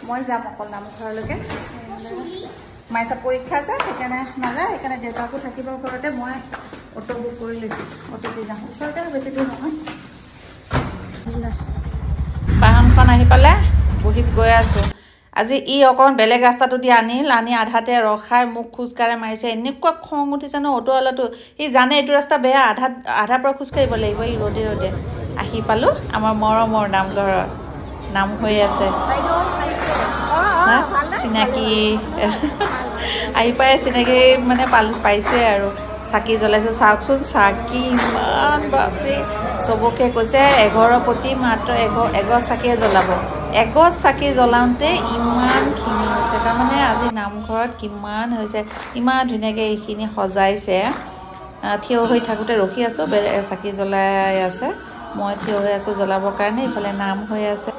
মই যাম অকল নামঘৰলৈকে মাই চব পৰীক্ষা আছে সেইকাৰণে নাযায় সেইকাৰণে দেউতাকো থাকিব ঘৰতে মই অটো বুক কৰি লৈছোঁ অটোতে যাম ওচৰতে বেছি দূৰ নহয় বাহনখন আহি পালে বহিত গৈ আছোঁ আজি ই অকণমান বেলেগ ৰাস্তাটো দি আনি আধাতে ৰখাই মোক খোজকাঢ়ে মাৰিছে এনেকুৱা খং উঠিছে ন অটোৱালাটো সি জানে এইটো ৰাস্তা বেয়া আধাৰ পৰা খোজকাঢ়িব লাগিব এই ৰ'দে আহি পালোঁ আমাৰ মৰমৰ নামঘৰত নাম হৈ আছে চিনাকি আহি পাই চিনাকি মানে পাইছোৱে আৰু চাকি জ্বলাইছোঁ চাওকচোন চাকি ইমান বাপৰে চবকে কৈছে 11 প্ৰতি মাত্ৰ এগছ চাকিয়ে জ্বলাব এগছ চাকি জ্বলাওঁতে ইমানখিনি হৈছে তাৰমানে আজি নামঘৰত কিমান হৈছে ইমান ধুনীয়াকৈ এইখিনি সজাইছে থিয় হৈ থাকোঁতে ৰখি আছোঁ বেলেগ চাকি জ্বলাই আছে মই থিয় হৈ আছোঁ জ্বলাবৰ কাৰণে ইফালে নাম হৈ আছে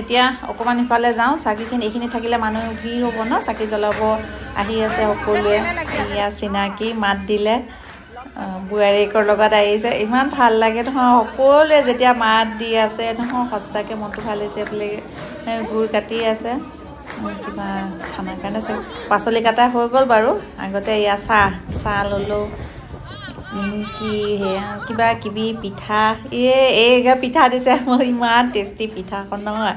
এতিয়া অকণমান ইফালে যাওঁ চাকিখিনি এইখিনি থাকিলে মানুহ ভিৰ হ'ব ন চাকি জ্বলাব আহি আছে সকলোৱে ইয়া চিনাকি মাত দিলে বোৱাৰীয়েকৰ লগত আহিছে ইমান ভাল লাগে নহয় সকলোৱে যেতিয়া মাত দি আছে নহয় সঁচাকৈ মনটো ভাল হৈছে বোলে গুৰ কাটি আছে কিবা খানাৰ কাৰণে পাচলি কাটা হৈ গ'ল বাৰু আগতে ইয়া চাহ ল'লোঁ নিমকি সেয়া কিবা কিবি পিঠা এই পিঠা দিছে মই ইমান টেষ্টি পিঠাখন নহয়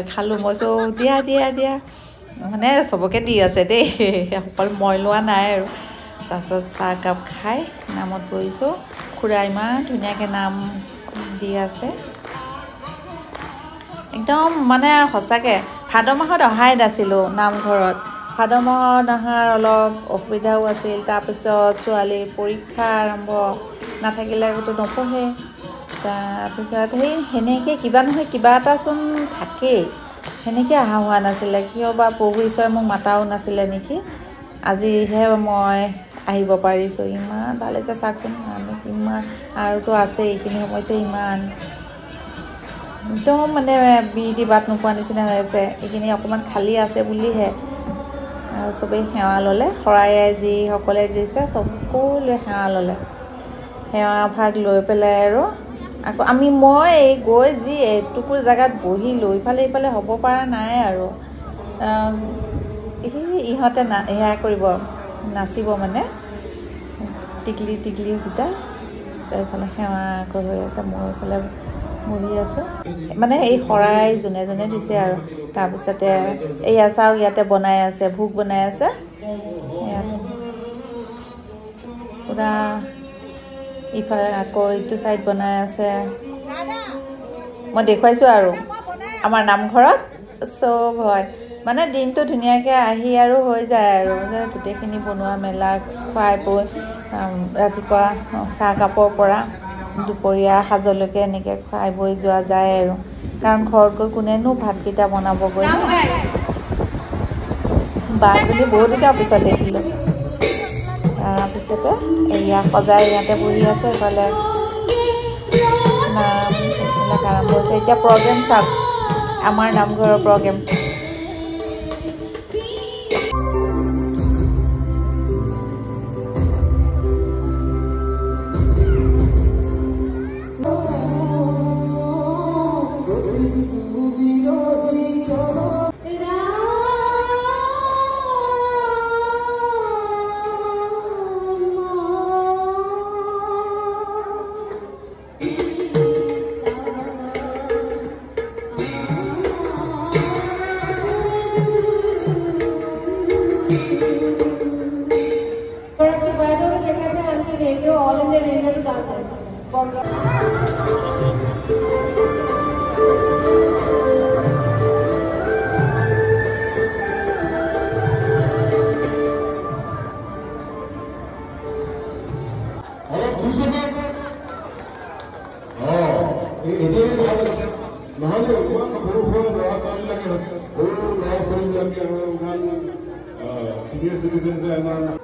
খালোঁ মই দিয়া মানে চবকে দি আছে দেই অকল মই লোৱা নাই আৰু তাৰপিছত চাহ কাপ খাই নামত বহিছোঁ খুৰা ইমান ধুনীয়াকৈ নাম দি আছে একদম মানে সঁচাকৈ ভাদ মাহত অহাই নাছিলোঁ নামঘৰত ভাদ মাহত অহাৰ অলপ অসুবিধাও আছিল তাৰপিছত ছোৱালীৰ পৰীক্ষা আৰম্ভ নাথাকিলেতো নপঢ়ে তাৰপিছত সেনেকৈ কিবা নহয় কিবা এটাচোন থাকেই সেনেকৈ অহা হোৱা নাছিলে কিয় বা প্ৰভু ঈশ্বৰে মোক মাতাও নাছিলে নেকি আজিহে মই আহিব পাৰিছোঁ ইমান ভাল হৈছে চাওকচোন মানুহ ইমান আৰুতো আছে এইখিনি সময়তে ইমান একদম মানে বিধি বাট নোপোৱা নিচিনা হৈ আছে এইখিনি অকণমান খালী আছে বুলিহে আৰু চবেই সেৱা ল'লে শৰাই যিসকলে দিছে সকলোৱে সেৱা ল'লে সেৱা ভাগ লৈ পেলাই আৰু আকৌ মই গৈ যি এটুকুৰ জেগাত বহিলোঁ ইফালে হ'ব পৰা নাই আৰু ইহঁতে সেয়া কৰিব নাচিব মানে টিকলি সূতা এইফালে সেৱা আকৌ হৈ আছে মই এইফালে বহি আছোঁ মানে এই শৰাই যোনে দিছে আৰু তাৰপিছতে এয়া চাওক ইয়াতে বনাই আছে ভোগ বনাই আছে ইয়াত পুৰা ইফালে আকৌ এইটো চাইড বনাই আছে মই দেখুৱাইছোঁ আৰু আমাৰ নামঘৰত চব হয় মানে দিনটো ধুনীয়াকৈ আহি আৰু হৈ যায় আৰু গোটেইখিনি বনোৱা মেলা খুৱাই বৈ ৰাতিপুৱা চাহ কাপৰ পৰা দুপৰীয়া সাজলৈকে এনেকৈ খুৱাই বৈ যোৱা যায় আৰু কাৰণ ঘৰত গৈ কোনেনো ভাতকেইটা বনাবগৈ বাজনী বহুত দিনৰ পিছত দেখিলোঁ তাৰপিছতে এয়া সজাই ইয়াতে বহি আছে এইফালে নাম এইবিলাক আৰম্ভ হৈছে এতিয়া প্ৰগ্ৰেম চাওক আমাৰ নামঘৰৰ প্ৰগ্ৰেম Senior citizens and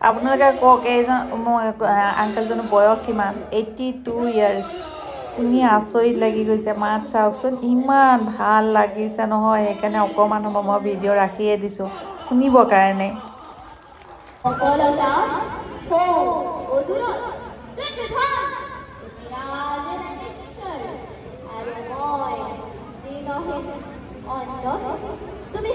আপোনালোকে কওক এইজন আংকলজনৰ বয়স কিমান 82 ইয়াৰ্ছ শুনি আচৰিত লাগি গৈছে মাত চাওকচোন ইমান ভাল লাগিছে নহয় সেইকাৰণে অকণমান সময় মই ভিডিঅ' ৰাখিয়ে দিছোঁ শুনিবৰ কাৰণে তুমি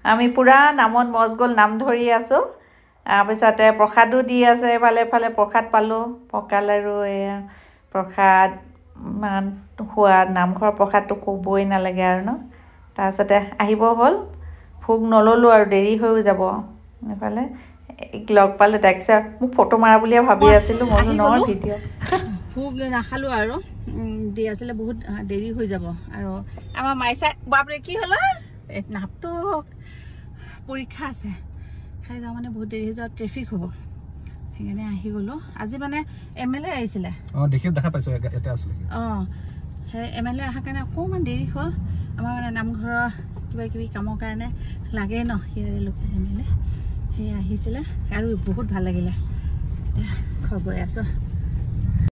আমি পুৰা নামত মজগল নাম ধৰি আছোঁ তাৰপিছতে প্ৰসাদো দি আছে এফালে এফালে প্ৰসাদ পালোঁ পকা লাৰু এয়া প্ৰসাদ মান সোৱাদ নামঘৰৰ প্ৰসাদটো ক'বই নালাগে আৰু ন তাৰপিছতে আহিব হ'ল ভোগ নল'লোঁ আৰু দেৰি হৈ যাব এফালে লগ পালে দেখিছে মোক ফটো মাৰা বুলিয়ে ভাবি আছিলোঁ মই নহয় ভিডিঅ' ভোগ নাখালোঁ আৰু দি আছিলে বহুত দেৰি হৈ যাব আৰু আমাৰ মাইচা বাপৰে কি হ'ল নাটক পৰীক্ষা আছে খাই যাওঁ মানে বহুত দেৰি হৈ যোৱা ট্ৰেফিক হ'ব সেইকাৰণে আহি গ'লোঁ আজি মানে MLA আহিছিলে দেখা পাইছোঁ এটা আছিলে সেই MLA অহাৰ কাৰণে অকণমান দেৰি হ'ল আমাৰ মানে নামঘৰৰ কিবা কিবি কামৰ কাৰণে লাগে ন সেয়াৰে লোকেল MLA সেই আহিছিলে আৰু বহুত ভাল লাগিলে এতিয়া খবৰ আছোঁ